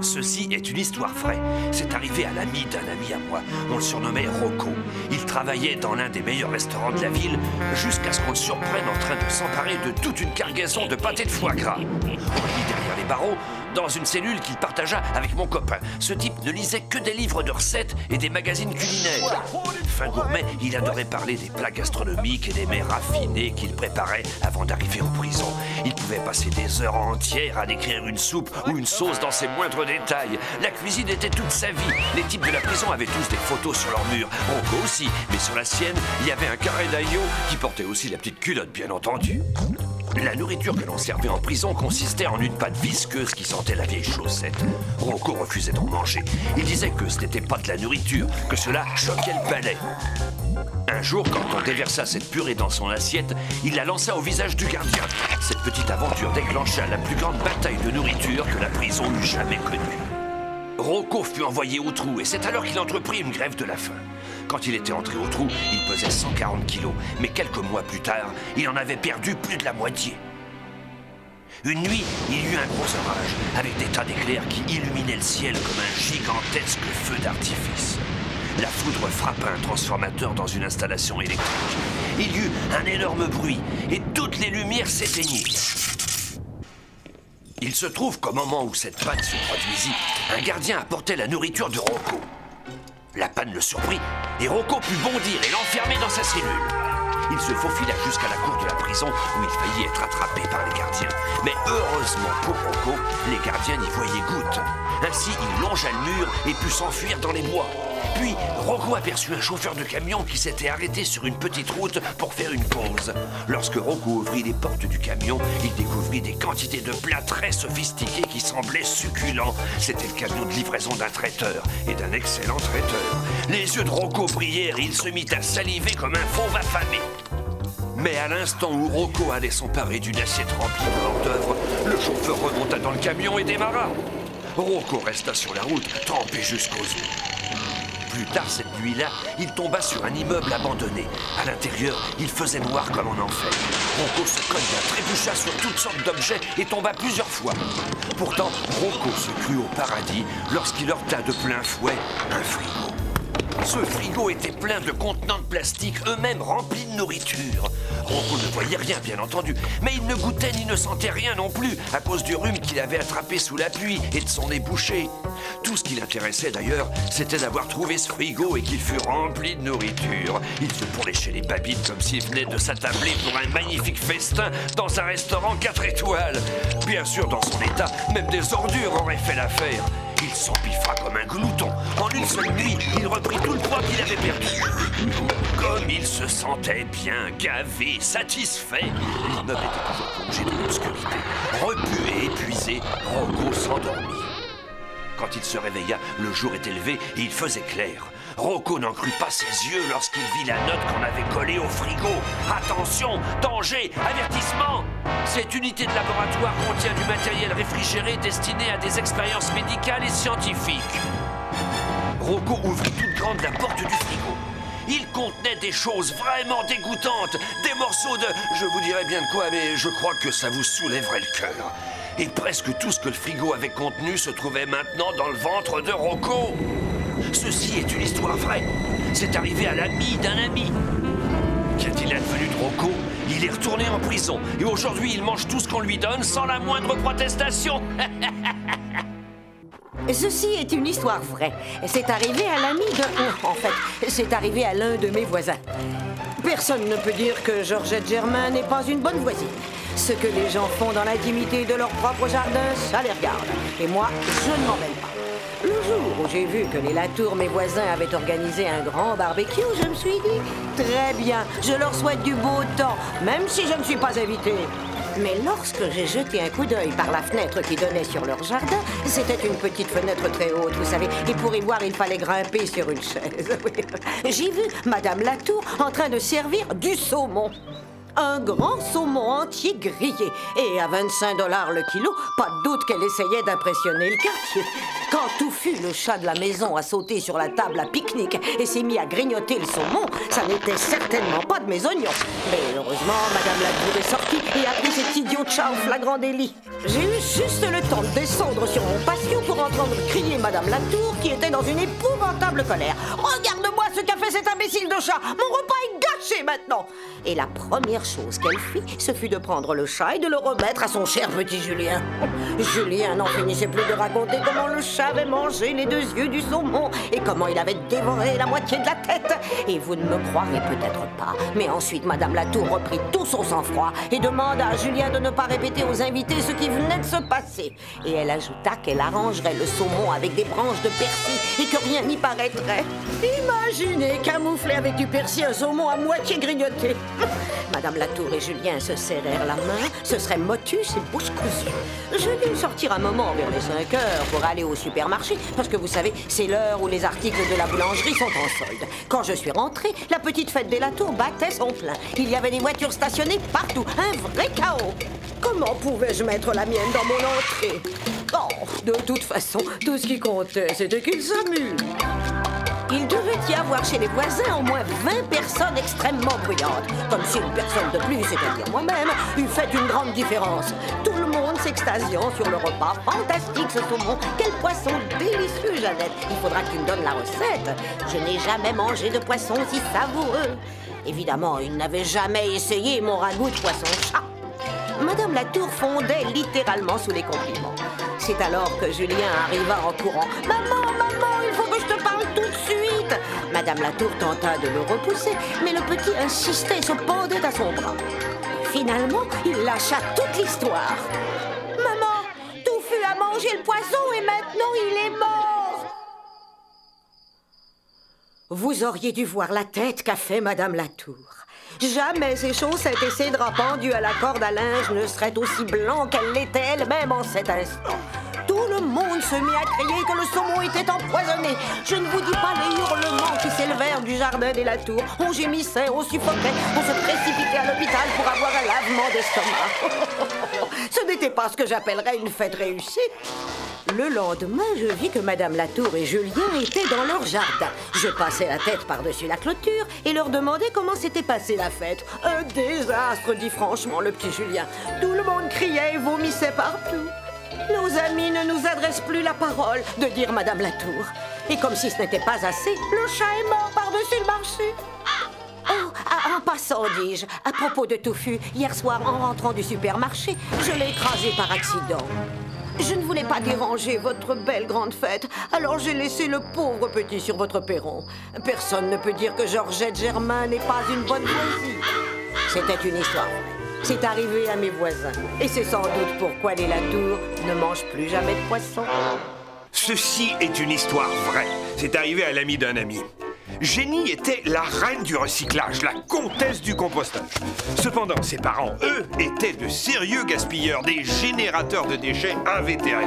Ceci est une histoire vraie. C'est arrivé à l'ami d'un ami à moi. On le surnommait Rocco. Il travaillait dans l'un des meilleurs restaurants de la ville jusqu'à ce qu'on le surprenne en train de s'emparer de toute une cargaison de pâté de foie gras. On le mit derrière les barreaux, dans une cellule qu'il partagea avec mon copain. Ce type ne lisait que des livres de recettes et des magazines culinaires. Fin gourmet, il adorait parler des plats gastronomiques et des mets raffinés qu'il préparait avant d'arriver en prison. Il pouvait passer des heures entières à décrire une soupe ou une sauce dans ses moindres détails. La cuisine était toute sa vie. Les types de la prison avaient tous des photos sur leur mur. Rocco aussi, mais sur la sienne, il y avait un carré d'agneau qui portait aussi la petite culotte, bien entendu. La nourriture que l'on servait en prison consistait en une pâte visqueuse qui sentait la vieille chaussette. Rocco refusait d'en manger. Il disait que ce n'était pas de la nourriture, que cela choquait le palais. Un jour, quand on déversa cette purée dans son assiette, il la lança au visage du gardien. Cette petite aventure déclencha la plus grande bataille de nourriture que la prison eût jamais connue. Rocco fut envoyé au trou et c'est alors qu'il entreprit une grève de la faim. Quand il était entré au trou, il pesait 140 kilos, mais quelques mois plus tard, il en avait perdu plus de la moitié. Une nuit, il y eut un gros orage, avec des tas d'éclairs qui illuminaient le ciel comme un gigantesque feu d'artifice. La foudre frappa un transformateur dans une installation électrique. Il y eut un énorme bruit et toutes les lumières s'éteignirent. Il se trouve qu'au moment où cette panne se produisit, un gardien apportait la nourriture de Rocco. La panne le surprit et Rocco put bondir et l'enfermer dans sa cellule. Il se faufila jusqu'à la cour de la prison où il faillit être attrapé par les gardiens. Mais heureusement pour Rocco, les gardiens n'y voyaient goutte. Ainsi, il longea le mur et put s'enfuir dans les bois. Puis, Rocco aperçut un chauffeur de camion qui s'était arrêté sur une petite route pour faire une pause. Lorsque Rocco ouvrit les portes du camion, il découvrit des quantités de plats très sophistiqués qui semblaient succulents. C'était le cadeau de livraison d'un traiteur, et d'un excellent traiteur. Les yeux de Rocco brillèrent et il se mit à saliver comme un fauve affamé. Mais à l'instant où Rocco allait s'emparer d'une assiette remplie de hors-d'œuvre, le chauffeur remonta dans le camion et démarra. Rocco resta sur la route, trempé jusqu'aux os. Plus tard cette nuit-là, il tomba sur un immeuble abandonné. À l'intérieur, il faisait noir comme en enfer. Rocco se cogna, trébucha sur toutes sortes d'objets et tomba plusieurs fois. Pourtant, Rocco se crut au paradis lorsqu'il heurta de plein fouet un frigo. Ce frigo était plein de contenants de plastique, eux-mêmes remplis de nourriture. Rocco ne voyait rien, bien entendu, mais il ne goûtait ni ne sentait rien non plus, à cause du rhume qu'il avait attrapé sous la pluie et de son nez bouché. Tout ce qui l'intéressait d'ailleurs, c'était d'avoir trouvé ce frigo et qu'il fût rempli de nourriture. Il se pourlachait les babines comme s'il venait de s'attabler pour un magnifique festin dans un restaurant 4 étoiles. Bien sûr, dans son état, même des ordures auraient fait l'affaire. Il s'empiffra comme un glouton. En une seule nuit, il reprit tout le poids qu'il avait perdu. Comme il se sentait bien, gavé, satisfait, l'immeuble était toujours plongé dans l'obscurité. Repu et épuisé, Rocco s'endormit. Quand il se réveilla, le jour était levé et il faisait clair. Rocco n'en crut pas ses yeux lorsqu'il vit la note qu'on avait collée au frigo. Attention, danger, avertissement! Cette unité de laboratoire contient du matériel réfrigéré destiné à des expériences médicales et scientifiques. Rocco ouvrit toute grande la porte du frigo. Il contenait des choses vraiment dégoûtantes, des morceaux de... Je vous dirais bien de quoi, mais je crois que ça vous soulèverait le cœur. Et presque tout ce que le frigo avait contenu se trouvait maintenant dans le ventre de Rocco. Ceci est une histoire vraie. C'est arrivé à l'ami d'un ami. Qu'est-il advenu de Rocco? Il est retourné en prison. Et aujourd'hui, il mange tout ce qu'on lui donne sans la moindre protestation. Ceci est une histoire vraie. C'est arrivé à l'ami de... En fait, c'est arrivé à l'un de mes voisins. Personne ne peut dire que Georgette Germain n'est pas une bonne voisine. Ce que les gens font dans l'intimité de leur propre jardin, ça les regarde. Et moi, je ne m'en mêle pas. Le jour où j'ai vu que les Latour, mes voisins, avaient organisé un grand barbecue, je me suis dit, très bien, je leur souhaite du beau temps, même si je ne suis pas invitée. Mais lorsque j'ai jeté un coup d'œil par la fenêtre qui donnait sur leur jardin, c'était une petite fenêtre très haute, vous savez, et pour y voir, il fallait grimper sur une chaise. J'ai vu Madame Latour en train de servir du saumon. Un grand saumon entier grillé. Et à 25 $ le kilo, pas de doute qu'elle essayait d'impressionner le quartier. Quand tout fut, le chat de la maison a sauté sur la table à pique-nique et s'est mis à grignoter le saumon. Ça n'était certainement pas de mes oignons. Mais heureusement, Madame Latour est sortie et a pris cet idiot de chat au flagrant délit. J'ai eu juste le temps de descendre sur mon patio pour entendre crier Madame Latour, qui était dans une épouvantable colère. « Regarde-moi ce qu'a fait cet imbécile de chat! Mon repas est gâché maintenant !» Et la première chose qu'elle fit, ce fut de prendre le chat et de le remettre à son cher petit Julien. Julien n'en finissait plus de raconter comment le chat avait mangé les 2 yeux du saumon et comment il avait dévoré la moitié de la tête. Et vous ne me croirez peut-être pas, mais ensuite Madame Latour reprit tout son sang-froid et demanda à Julien de ne pas répéter aux invités ce qui venait de se passer. Et elle ajouta qu'elle arrangerait le saumon avec des branches de persil et que rien n'y paraîtrait. Imaginez camoufler avec du persil un saumon à moitié grignoté. Madame Latour et Julien se serrèrent la main, ce serait motus et bouche cousue. Je dû sortir un moment vers les 5 heures pour aller au supermarché, parce que vous savez, c'est l'heure où les articles de la boulangerie sont en solde. Quand je suis rentrée, la petite fête des Latour battait son plein. Il y avait des voitures stationnées partout, un vrai chaos. Comment pouvais-je mettre la mienne dans mon entrée? Oh, de toute façon, tout ce qui comptait, c'était qu'ils s'amusent. Il devait y avoir chez les voisins au moins 20 personnes extrêmement bruyantes. Comme si une personne de plus, c'est-à-dire moi-même, eût fait une grande différence. Tout le monde s'extasiant sur le repas. Fantastique ce saumon. Quel poisson délicieux, Jeannette. Il faudra que tu me donnes la recette. Je n'ai jamais mangé de poisson aussi savoureux. Évidemment, il n'avait jamais essayé mon ragoût de poisson-chat. Madame Latour fondait littéralement sous les compliments. C'est alors que Julien arriva en courant. « Maman, maman, il faut que je te parle tout de suite !» Madame Latour tenta de le repousser, mais le petit insistait et se pendait à son bras. Finalement, il lâcha toute l'histoire. « Maman, Touffu a mangé le poisson et maintenant il est mort !» Vous auriez dû voir la tête qu'a fait Madame Latour. Jamais ses chaussettes et ses draps pendus à la corde à linge ne seraient aussi blancs qu'elle l'était elle-même en cet instant. Tout le monde se mit à crier que le saumon était empoisonné. Je ne vous dis pas les hurlements qui s'élevèrent du jardin des Latour. On gémissait, on suffoquait, on se précipitait à l'hôpital pour avoir un lavement d'estomac. Ce n'était pas ce que j'appellerais une fête réussie. Le lendemain, je vis que Madame Latour et Julien étaient dans leur jardin. Je passais la tête par-dessus la clôture et leur demandais comment s'était passée la fête. Un désastre, dit franchement le petit Julien. Tout le monde criait et vomissait partout. Nos amis ne nous adressent plus la parole, de dire Madame Latour. Et comme si ce n'était pas assez, le chat est mort par-dessus le marché. Oh, en passant, dis-je, à propos de Touffu, hier soir, en rentrant du supermarché, je l'ai écrasé par accident. Je ne voulais pas déranger votre belle grande fête, alors j'ai laissé le pauvre petit sur votre perron. Personne ne peut dire que Georgette Germain n'est pas une bonne voisine. C'était une histoire vraie. C'est arrivé à mes voisins. Et c'est sans doute pourquoi les Latour ne mangent plus jamais de poisson. Ceci est une histoire vraie. C'est arrivé à l'ami d'un ami. Jenny était la reine du recyclage, la comtesse du compostage. Cependant, ses parents, eux, étaient de sérieux gaspilleurs, des générateurs de déchets invétérés.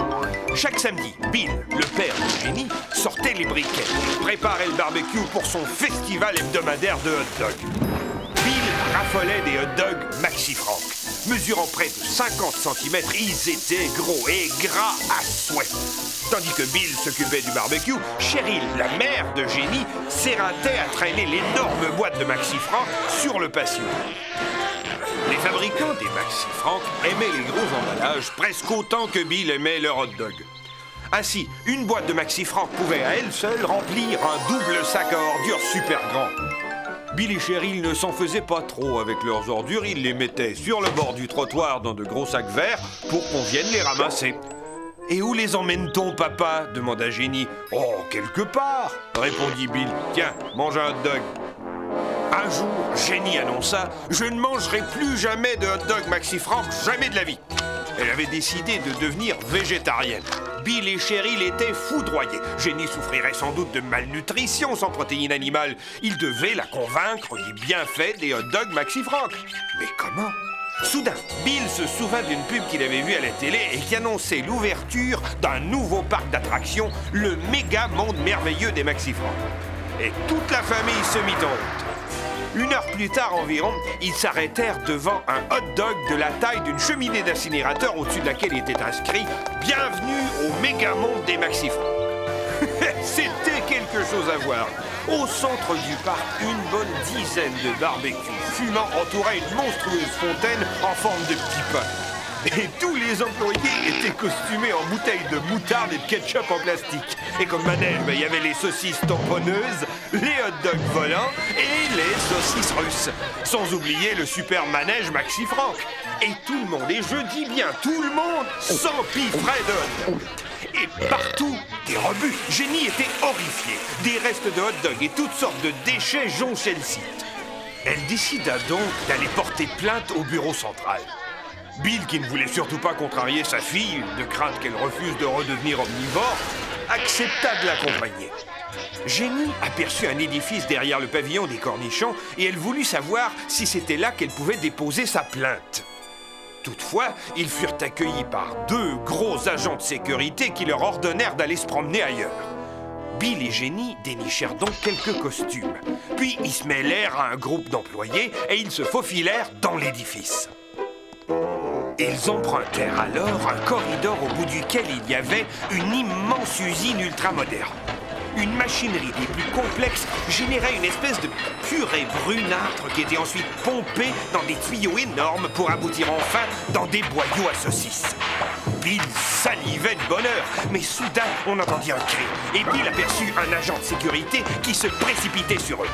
Chaque samedi, Bill, le père de Jenny, sortait les briquets, préparait le barbecue pour son festival hebdomadaire de hot-dogs. Bill raffolait des hot-dogs Maxi Frank. Mesurant près de 50 cm, ils étaient gros et gras à souhait. Tandis que Bill s'occupait du barbecue, Cheryl, la mère de Jenny, s'éreintait à traîner l'énorme boîte de Maxi Frank sur le patio. Les fabricants des Maxi Frank aimaient les gros emballages presque autant que Bill aimait leur hot-dog. Ainsi, une boîte de Maxi Frank pouvait à elle seule remplir un double sac à ordures super grand. Bill et Cheryl ne s'en faisaient pas trop avec leurs ordures, ils les mettaient sur le bord du trottoir dans de gros sacs verts pour qu'on vienne les ramasser. « Et où les emmène-t-on, papa » demanda Jenny. « Oh, quelque part » répondit Bill. « Tiens, mange un hot-dog. » Un jour, Jenny annonça « Je ne mangerai plus jamais de hot-dog Maxi Frank, jamais de la vie !» Elle avait décidé de devenir végétarienne. Bill et Cheryl étaient foudroyés. Jenny souffrirait sans doute de malnutrition sans protéines animales. Ils devaient la convaincre des bienfaits des hot-dogs Maxi Frank. Mais comment ? Soudain, Bill se souvint d'une pub qu'il avait vue à la télé et qui annonçait l'ouverture d'un nouveau parc d'attractions, le méga monde merveilleux des Maxi Frank. Et toute la famille se mit en route. 1 heure plus tard environ, ils s'arrêtèrent devant un hot-dog de la taille d'une cheminée d'incinérateur au-dessus de laquelle était inscrit « Bienvenue au méga monde des Maxi Frank ». C'était quelque chose à voir. Au centre du parc, une bonne dizaine de barbecues fumants entouraient une monstrueuse fontaine en forme de petit pain. Et tous les employés étaient costumés en bouteilles de moutarde et de ketchup en plastique. Et comme manège, il y avait les saucisses tamponneuses, les hot dogs volants et les saucisses russes. Sans oublier le super manège Maxi Franck. Et tout le monde, et je dis bien tout le monde, s'empiffrait de hot dogs. Et partout, des rebuts. Jenny était horrifiée. Des restes de hot dogs et toutes sortes de déchets jonchaient le site. Elle décida donc d'aller porter plainte au bureau central. Bill, qui ne voulait surtout pas contrarier sa fille, de crainte qu'elle refuse de redevenir omnivore, accepta de l'accompagner. Jenny aperçut un édifice derrière le pavillon des cornichons et elle voulut savoir si c'était là qu'elle pouvait déposer sa plainte. Toutefois, ils furent accueillis par deux gros agents de sécurité qui leur ordonnèrent d'aller se promener ailleurs. Bill et Jenny dénichèrent donc quelques costumes. Puis ils se mêlèrent à un groupe d'employés et ils se faufilèrent dans l'édifice. Ils empruntèrent alors un corridor au bout duquel il y avait une immense usine ultramoderne. Une machinerie des plus complexes générait une espèce de purée brunâtre qui était ensuite pompée dans des tuyaux énormes pour aboutir enfin dans des boyaux à saucisses. Bill salivait de bonheur, mais soudain on entendit un cri et Bill aperçut un agent de sécurité qui se précipitait sur eux.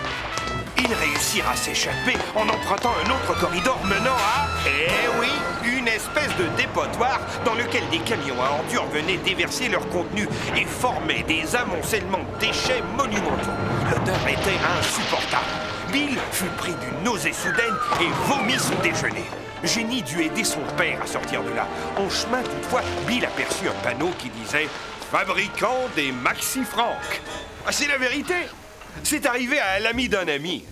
Ils réussirent à s'échapper en empruntant un autre corridor menant à, eh oui, une espèce de dépotoir dans lequel des camions à ordures venaient déverser leur contenu et formaient des amoncellements de déchets monumentaux. L'odeur était insupportable. Bill fut pris d'une nausée soudaine et vomit son déjeuner. Jenny dut aider son père à sortir de là. En chemin, toutefois, Bill aperçut un panneau qui disait « Fabricant des Maxi Franck ». Ah, c'est la vérité. C'est arrivé à l'ami d'un ami.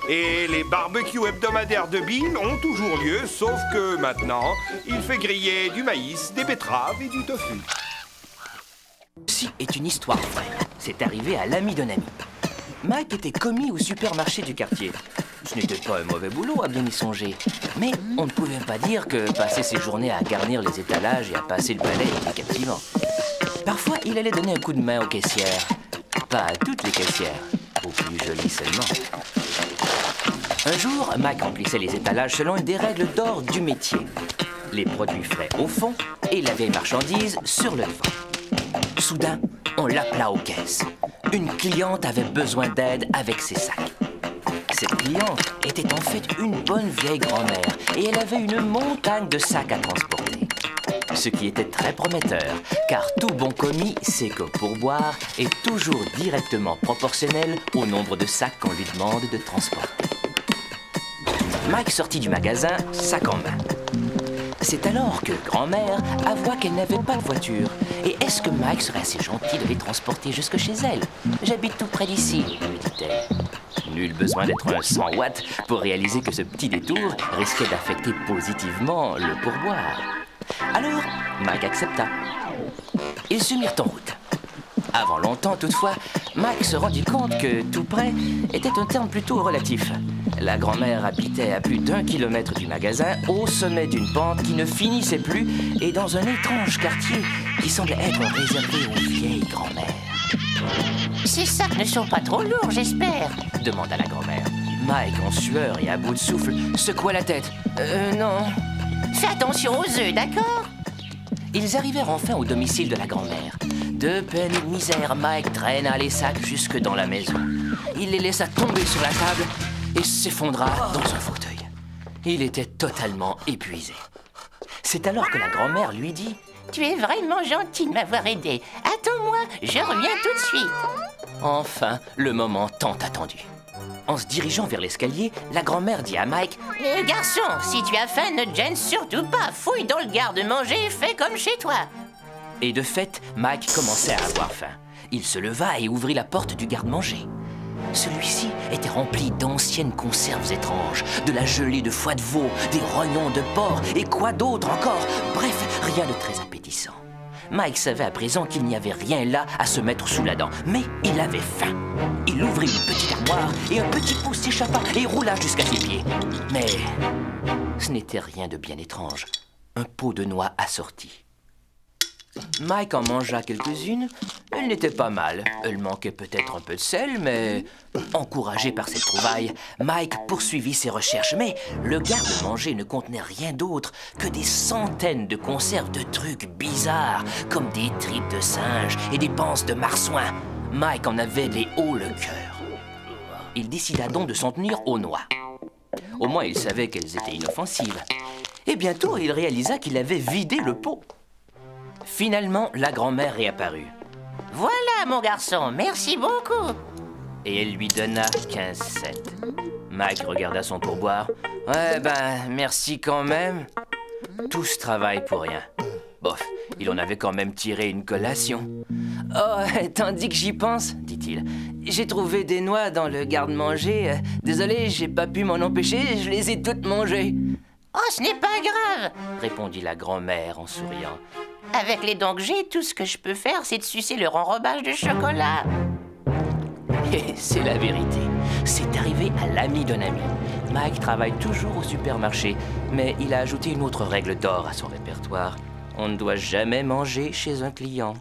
Et les barbecues hebdomadaires de Bill ont toujours lieu, sauf que maintenant, il fait griller du maïs, des betteraves et du tofu. Ceci est une histoire vraie. C'est arrivé à l'ami d'un ami. Mike était commis au supermarché du quartier. Ce n'était pas un mauvais boulot à bien y songer. Mais on ne pouvait pas dire que passer ses journées à garnir les étalages et à passer le balai était captivant. Parfois, il allait donner un coup de main aux caissières. Pas à toutes les caissières, aux plus jolies seulement. Un jour, Mike remplissait les étalages selon des règles d'or du métier. Les produits frais au fond et la vieille marchandise sur le devant. Soudain, on l'appela aux caisses. Une cliente avait besoin d'aide avec ses sacs. Cette cliente était en fait une bonne vieille grand-mère et elle avait une montagne de sacs à transporter. Ce qui était très prometteur, car tout bon commis sait que pourboire est toujours directement proportionnel au nombre de sacs qu'on lui demande de transporter. Mike sortit du magasin, sac en main. C'est alors que grand-mère avoua qu'elle n'avait pas de voiture. Et est-ce que Mike serait assez gentil de les transporter jusque chez elle? J'habite tout près d'ici, lui dit-elle. Nul besoin d'être un 100 watts pour réaliser que ce petit détour risquait d'affecter positivement le pourboire. Alors, Mike accepta. Ils se mirent en route. Avant longtemps, toutefois, Mike se rendit compte que « tout près » était un terme plutôt relatif. La grand-mère habitait à plus d'1 kilomètre du magasin, au sommet d'une pente qui ne finissait plus et dans un étrange quartier qui semblait être réservé aux vieilles grand-mères. « Ces sacs ne sont pas trop lourds, j'espère ?» demanda la grand-mère. Mike, en sueur et à bout de souffle, secoua la tête. Non. » Fais attention aux œufs, d'accord? Ils arrivèrent enfin au domicile de la grand-mère. De peine et de misère, Mike traîna les sacs jusque dans la maison. Il les laissa tomber sur la table et s'effondra dans un fauteuil. Il était totalement épuisé. C'est alors que la grand-mère lui dit « Tu es vraiment gentil de m'avoir aidé. Attends-moi, je reviens tout de suite. » Enfin, le moment tant attendu. En se dirigeant vers l'escalier, la grand-mère dit à Mike « Garçon, si tu as faim, ne te gêne surtout pas. Fouille dans le garde-manger et fais comme chez toi. » Et de fait, Mike commençait à avoir faim. Il se leva et ouvrit la porte du garde-manger. Celui-ci était rempli d'anciennes conserves étranges, de la gelée de foie de veau, des rognons de porc et quoi d'autre encore. Bref, rien de très appétissant. Mike savait à présent qu'il n'y avait rien là à se mettre sous la dent, mais il avait faim. Il ouvrit une petite armoire et un petit pouce s'échappa et roula jusqu'à ses pieds. Mais ce n'était rien de bien étrange. Un pot de noix assorti. Mike en mangea quelques-unes. Elles n'étaient pas mal. Elles manquaient peut-être un peu de sel, mais... Encouragé par cette trouvaille, Mike poursuivit ses recherches. Mais le garde-manger ne contenait rien d'autre que des centaines de conserves de trucs bizarres, comme des tripes de singe et des panses de marsouin. Mike en avait les hauts le cœur. Il décida donc de s'en tenir aux noix. Au moins, il savait qu'elles étaient inoffensives. Et bientôt, il réalisa qu'il avait vidé le pot. Finalement, la grand-mère réapparut. Voilà, mon garçon, merci beaucoup. Et elle lui donna 15 cents. Mike regarda son pourboire. Ouais, merci quand même. Tout ce travail pour rien. Bof, il en avait quand même tiré une collation. Oh, tandis que j'y pense, dit-il, j'ai trouvé des noix dans le garde-manger. Désolé, j'ai pas pu m'en empêcher, je les ai toutes mangées. Oh, ce n'est pas grave, répondit la grand-mère en souriant. Avec les dents que j'ai, tout ce que je peux faire, c'est de sucer leur enrobage de chocolat. Et c'est la vérité. C'est arrivé à l'ami d'un ami. Mike travaille toujours au supermarché, mais il a ajouté une autre règle d'or à son répertoire. On ne doit jamais manger chez un client.